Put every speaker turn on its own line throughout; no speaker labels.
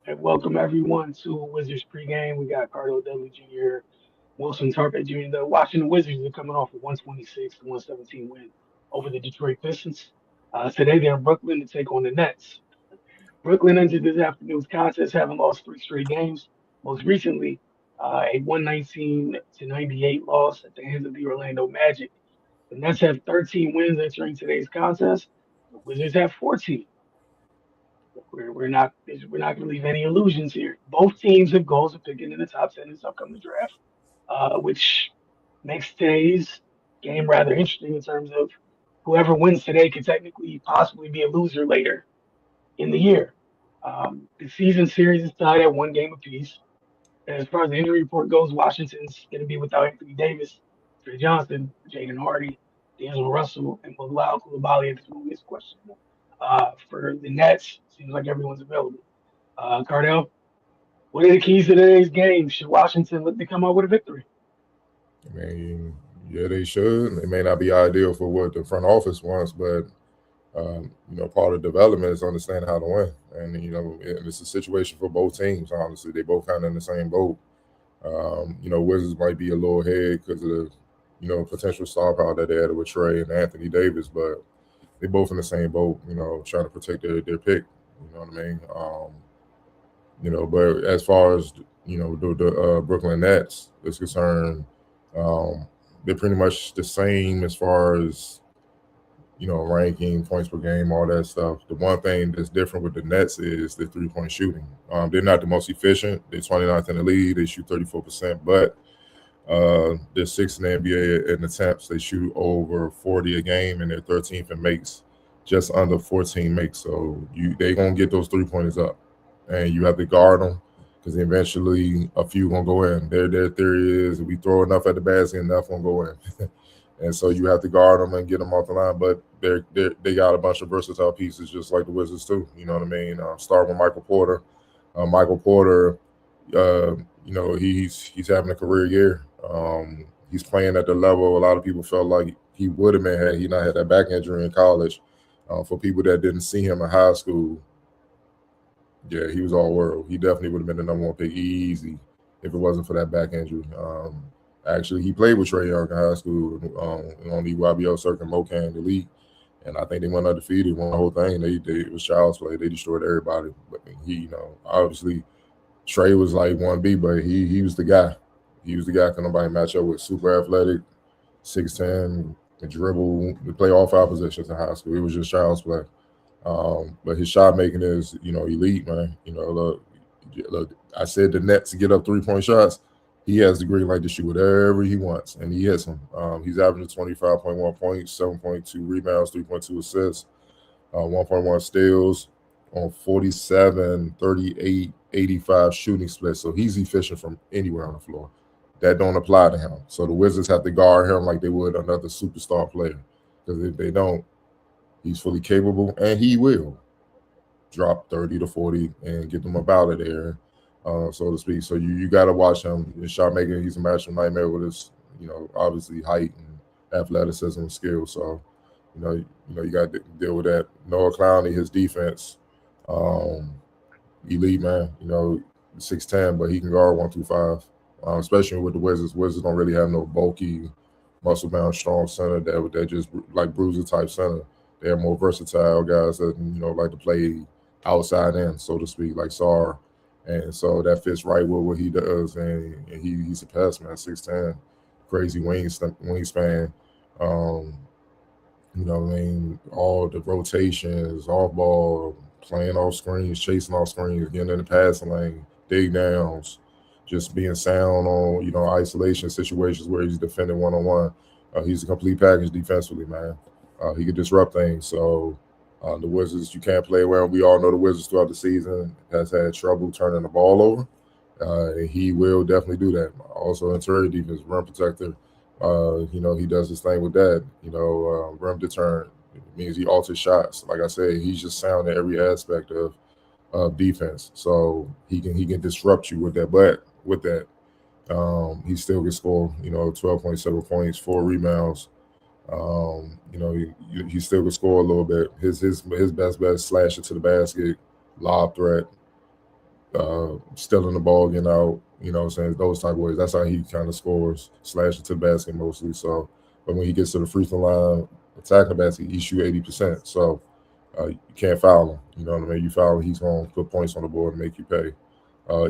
And welcome everyone to Wizards pregame. We got Cardo Dudley Jr., Wilson Tarpey Jr. The Washington Wizards are coming off a 126 to 117 win over the Detroit Pistons. Today they're in Brooklyn to take on the Nets. Brooklyn entered this afternoon's contest having lost three straight games. Most recently, a 119 to 98 loss at the hands of the Orlando Magic. The Nets have 13 wins entering today's contest. The Wizards have 14. We're not going to leave any illusions here. Both teams have goals of picking in the top 10 in this upcoming draft, which makes today's game rather interesting in terms of whoever wins today could technically possibly be a loser later in the year. The season series is tied at one game apiece. As far as the injury report goes, Washington's going to be without Anthony Davis, Trey Johnson, Jaden Hardy, D'Angelo Russell, and Bilal Coulibaly at this moment is questionable. For the Nets, seems like everyone's available. Cardell, what are the keys to today's game? Should Washington look to come out with a victory?
I mean, yeah, they should. It may not be ideal for what the front office wants, but part of development is understanding how to win. And it's a situation for both teams. Honestly, they both kind of in the same boat. Wizards might be a little ahead because of the potential star power that they had with Trey and Anthony Davis, but they both in the same boat. Trying to protect their pick. You know what I mean? But as far as the Brooklyn Nets is concerned, they're pretty much the same as far as ranking, points per game, all that stuff. The one thing that's different with the Nets is the 3-point shooting. They're not the most efficient. They're 29th in the league. They shoot 34%, but they're sixth in the NBA in attempts. They shoot over 40 a game, and they're 13th in makes, just under 14 makes. So they gonna get those 3-pointers up, and you have to guard them because eventually a few gonna go in. Their theory is if we throw enough at the basket, enough gonna go in. And so you have to guard them and get them off the line. But they got a bunch of versatile pieces, just like the Wizards too. You know what I mean? Start with Michael Porter. Michael Porter, he's having a career year. He's playing at the level a lot of people felt like he would have been had he not had that back injury in college. For people that didn't see him in high school, yeah, he was all world. He definitely would have been the number one pick easy if it wasn't for that back injury. Actually, he played with Trey Young in high school on the YBO circuit, Mocan, the league, and I think they went undefeated, won the whole thing. It was child's play. They destroyed everybody. But he, obviously Trey was like 1B, but he was the guy. He was the guy can nobody match up with. Super athletic, 6'10", can dribble, to play all five positions in high school. It was just child's play. But his shot making is, elite, man. Look, I said the Nets get up 3-point shots. He has the green light to shoot whatever he wants, and he hits them. He's averaging 25.1 points, 7.2 rebounds, 3.2 assists, 1.1 steals on 47, 38, 85 shooting splits. So he's efficient from anywhere on the floor. That don't apply to him. So the Wizards have to guard him like they would another superstar player. Because if they don't, he's fully capable, and he will drop 30 to 40 and get them up out of there, so to speak. So you got to watch him. His shot making, he's a matchup nightmare with his, obviously height and athleticism and skill. So, you got to deal with that. Noah Clowney, his defense, elite, man. 6'10", but he can guard 125. Especially with the Wizards. Wizards don't really have no bulky, muscle-bound, strong center that just like bruiser type center. They're more versatile guys that like to play outside in, so to speak, like Sar, and so that fits right with what he does. And he's a pass man, 6'10", crazy wingspan. What I mean, all the rotations, off ball, playing off screens, chasing off screens, getting in the passing lane, dig downs, just being sound on isolation situations where he's defending one-on-one. He's a complete package defensively, man. He can disrupt things. So the Wizards, you can't play around. We all know the Wizards throughout the season has had trouble turning the ball over. And he will definitely do that. Also, interior defense, rim protector. He does his thing with that. Rim deterrent. It means he alters shots. Like I said, he's just sound in every aspect of defense. So he can disrupt you with that. But with that, he still can score. 12.7 points, 4 rebounds. He still can score a little bit. His best bet is slash it to the basket, lob threat. stealing the ball, getting out, saying those type of ways. That's how he kind of scores, slashing to the basket mostly. So, but when he gets to the free throw line, attacking the basket, he shoot 80%. So you can't foul him. You know what I mean? You foul him, he's going to put points on the board and make you pay.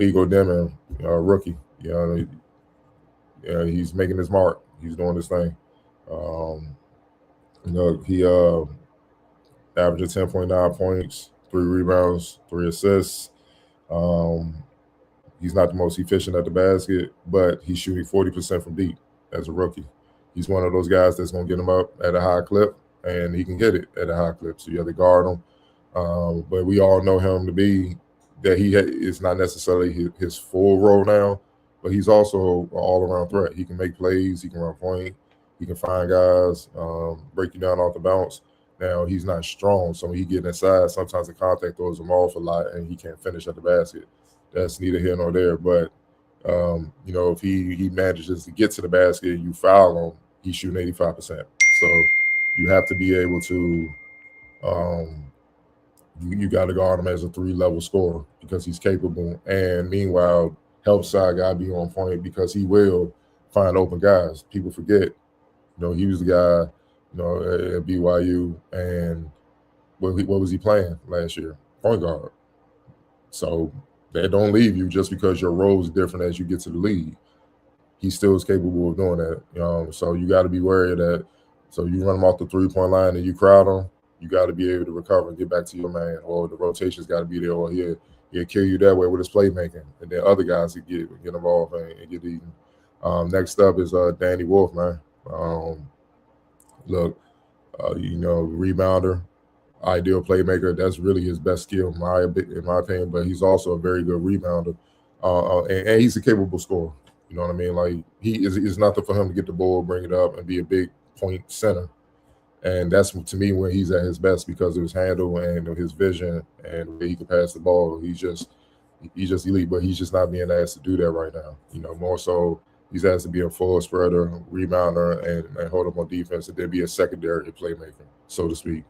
Ego Demon, rookie. He's making his mark. He's doing his thing. Um, he averaged 10.9 points, 3 rebounds, 3 assists. Um, he's not the most efficient at the basket, but he's shooting 40% from deep as a rookie. He's one of those guys that's going to get him up at a high clip, and he can get it at a high clip. So you have to guard him. But we all know him to be that is not necessarily his full role now, but he's also an all-around threat. He can make plays. He can run point. He can find guys, break you down off the bounce. Now, he's not strong, so when he get inside, sometimes the contact throws him off a lot, and he can't finish at the basket. That's neither here nor there. But, if he manages to get to the basket and you foul him, he's shooting 85%. So you have to be able to you got to guard him as a 3-level scorer because he's capable. And meanwhile, help side guy be on point because he will find open guys. People forget, he was the guy, at BYU, and what was he playing last year? Point guard. So that don't leave you just because your role is different as you get to the league. He still is capable of doing that. So you got to be wary of that. So you run him off the 3-point line and you crowd him, you got to be able to recover and get back to your man, or the rotation's got to be there, or he'll kill you that way with his playmaking, and then other guys will get involved and get eaten. Next up is Danny Wolf, man. Look, rebounder, ideal playmaker. That's really his best skill, in my opinion. But he's also a very good rebounder, and he's a capable scorer. You know what I mean? Like it's nothing for him to get the ball, bring it up, and be a big point center. And that's to me when he's at his best because of his handle and his vision and the way he can pass the ball. He's just elite, but he's just not being asked to do that right now. More so he's asked to be a full spreader, rebounder, and hold up on defense, and then be a secondary playmaker, so to speak,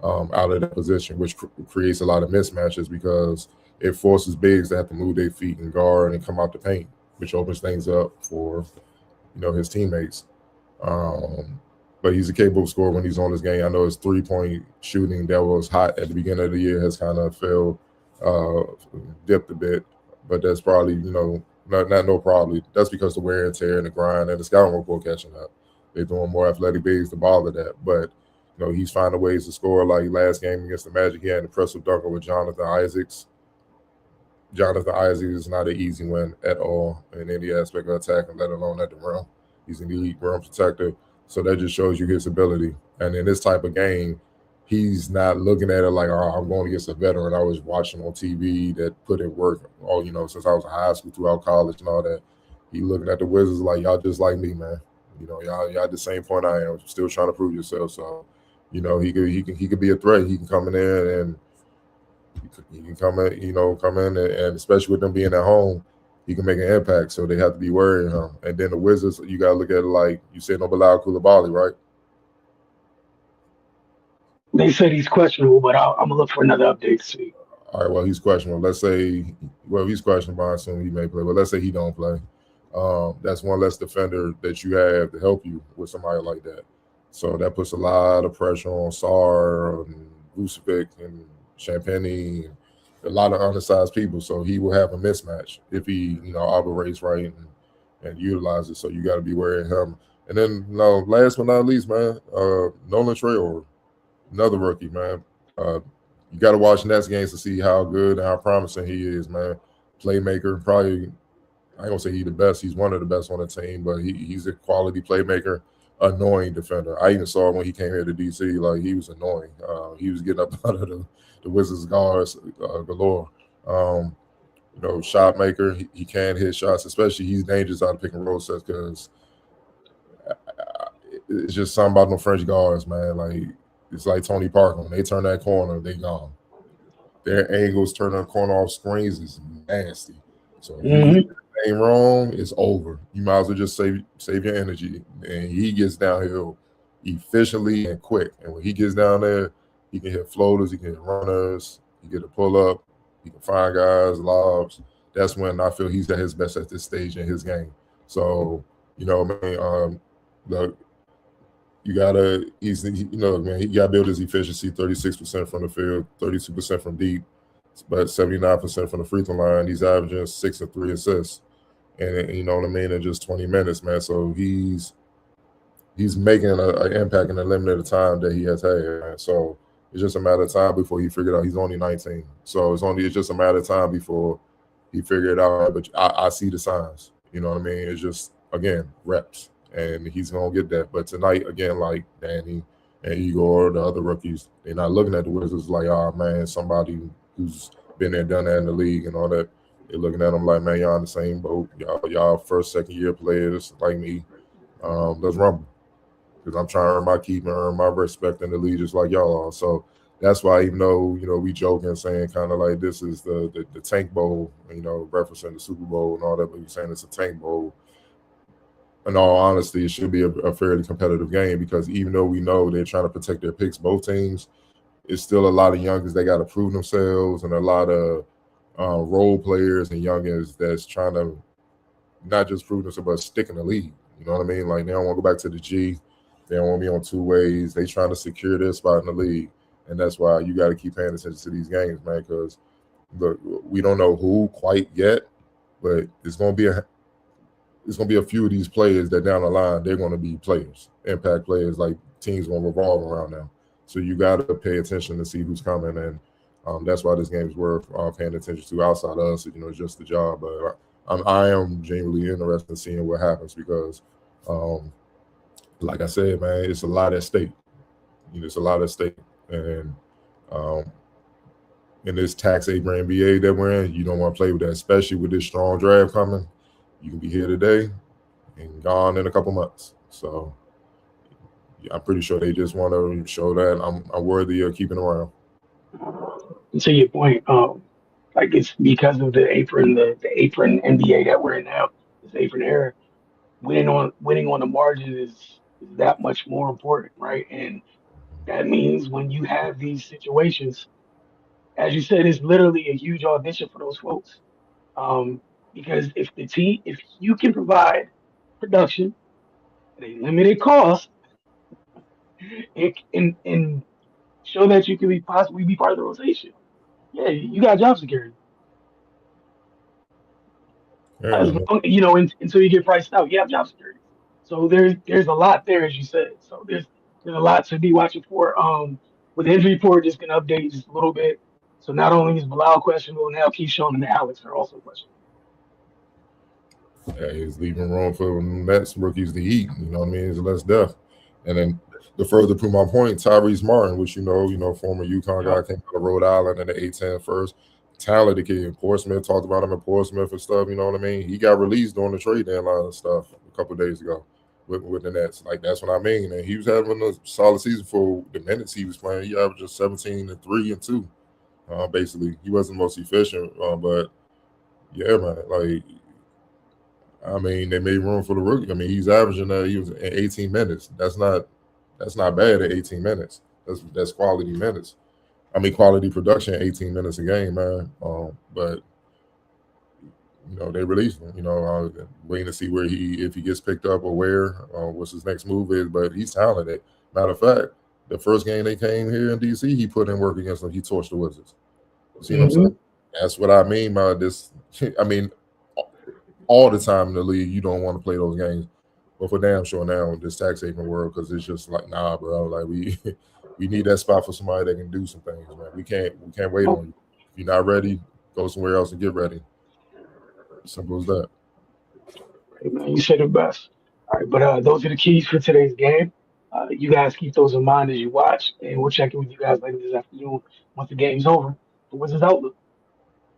out of that position, which creates a lot of mismatches because it forces bigs to have to move their feet and guard and come out the paint, which opens things up for his teammates. But he's a capable scorer when he's on his game. I know his 3-point shooting that was hot at the beginning of the year has kind of dipped a bit, but that's probably probably that's because the wear and tear and the grind and the scouting report catching up. They're doing more athletic bigs to bother that, but he's finding ways to score. Like last game against the Magic, he had an impressive dunker with Jonathan Isaacs. Jonathan Isaacs is not an easy win at all in any aspect of attacking, let alone at the rim. He's an elite rim protector. So that just shows you his ability. And in this type of game, he's not looking at it like, oh, I'm going against a veteran I was watching on TV that put in work since I was in high school throughout college and all that. He looking at the Wizards like, y'all just like me, man. Y'all at the same point I am, still trying to prove yourself. So, he could be a threat. He can come in there and he can come in and especially with them being at home, he can make an impact, so they have to be worried of him. And then the Wizards, you got to look at it like you said, no Bilal Coulibaly, right?
They said he's questionable, but I'm gonna look for another update to see.
All right, well, he's questionable. Let's say, he's questionable. I assume he may play, but let's say he don't play. That's one less defender that you have to help you with somebody like that. So that puts a lot of pressure on Sar and Vucevic and Champagny and a lot of undersized people. So he will have a mismatch if he, operates right and utilizes. So you got to be wary of him. And then, last but not least, man, Nolan Traore, another rookie, man. You got to watch Nets games to see how good and how promising he is, man. Playmaker, probably. I ain't gonna say he's the best. He's one of the best on the team, but he's a quality playmaker, annoying defender. I even saw when he came here to DC, like he was annoying. He was getting up out of the Wizards guards galore. Shot maker. He can hit shots, especially he's dangerous out of pick and roll sets because it's just something about them French guards, man. Like it's like Tony Parker. When they turn that corner, they gone. Their angles turn the corner off screens is nasty. So if you get anything wrong, it's over. You might as well just save your energy. And he gets downhill efficiently and quick. And when he gets down there, he can hit floaters, he can hit runners, he get a pull up. He can find guys, lobs. That's when I feel he's at his best at this stage in his game. So, man, look, you gotta man, he gotta build his efficiency 36% from the field, 32% from deep, but 79% from the free throw line. He's averaging 6 and 3 assists. And you know what I mean, in just 20 minutes, man. So he's making an impact in the limited time that he has had. Man. So it's just a matter of time before he figured out he's only 19. So it's just a matter of time before he figured it out. But I see the signs. You know what I mean? It's just again reps, and he's gonna get that. But tonight, again, like Danny and Igor, the other rookies, they're not looking at the Wizards like, oh man, somebody who's been there, done that in the league and all that. They're looking at them like, man, y'all in the same boat. Y'all first, second year players like me. Let's rumble because I'm trying to earn my keep and earn my respect in the league just like y'all are. So that's why, even though we joking saying kind of like this is the Tank Bowl, referencing the Super Bowl and all that, but you're saying it's a Tank Bowl. In all honesty, it should be a fairly competitive game because even though we know they're trying to protect their picks, both teams, it's still a lot of youngins that got to prove themselves and a lot of role players and youngins that's trying to not just prove themselves but stick in the league. You know what I mean? Like they don't want to go back to the G. They don't want to be on two ways. They trying to secure their spot in the league, and that's why you got to keep paying attention to these games, man. Because we don't know who quite yet, but it's gonna be a few of these players that down the line they're gonna be players, impact players. Like teams gonna revolve around them. So you got to pay attention to see who's coming, and that's why this game is worth paying attention to. Outside of us, it's just the job, but I am genuinely interested in seeing what happens because. Like I said, man, it's a lot at stake. It's a lot at stake, and um, in this tax saver NBA that we're in, you don't want to play with that, especially with this strong draft coming. You can be here today and gone in a couple months. So yeah, I'm pretty sure they just want to show that I'm worthy of keeping around.
And to your point, like it's because of the apron NBA that we're in now, this apron era. Winning on the margin is that much more important, right? And that means when you have these situations, as you said, it's literally a huge audition for those folks. Um, because if you can provide production at a limited cost and show that you can possibly be part of the rotation, yeah, you got job security.
Yeah,
As long, until you get priced out, you have job security. So there's a lot there, as you said. So there's a lot to be watching for. With the injury report, just gonna update just a little bit. So not only is Bilal questionable, now Keyshawn and Alex are also questionable.
yeah, he's leaving room for Mets rookies to eat. You know what I mean? It's less depth. And then to further prove my point, Tyrese Martin, which former UConn
Yep.
guy, came out of Rhode Island in the A10 first. Talented kid. Portsmouth talked about him in Portsmouth and stuff. You know what I mean? He got released during the trade deadline and stuff a couple of days ago with the Nets. Like that's what I mean. And he was having a solid season for the minutes he was playing. He averaged 17 and 3 and 2. Basically, he wasn't most efficient, but yeah, man. Like I mean, they made room for the rookie. I mean, he's averaging he was in 18 minutes. That's not bad at 18 minutes. That's quality minutes. I mean, quality production, 18 minutes a game, man. But they released him. Waiting to see if he gets picked up or what's his next move is. But he's talented. Matter of fact, the first game they came here in DC, he put in work against them. He torched the Wizards. You see what I'm
Hmm.
saying? That's what I mean by this. I mean, all the time in the league, you don't want to play those games. But for damn sure now, in this tax haven world, because it's just like, nah, bro. Like we we need that spot for somebody that can do some things, man. We can't wait on you. If you're not ready, go somewhere else and get ready. Simple as that.
Hey, man, you said it best. All right, but those are the keys for today's game. You guys keep those in mind as you watch, and we'll check in with you guys later this afternoon once the game's over. The Wizards Outlook.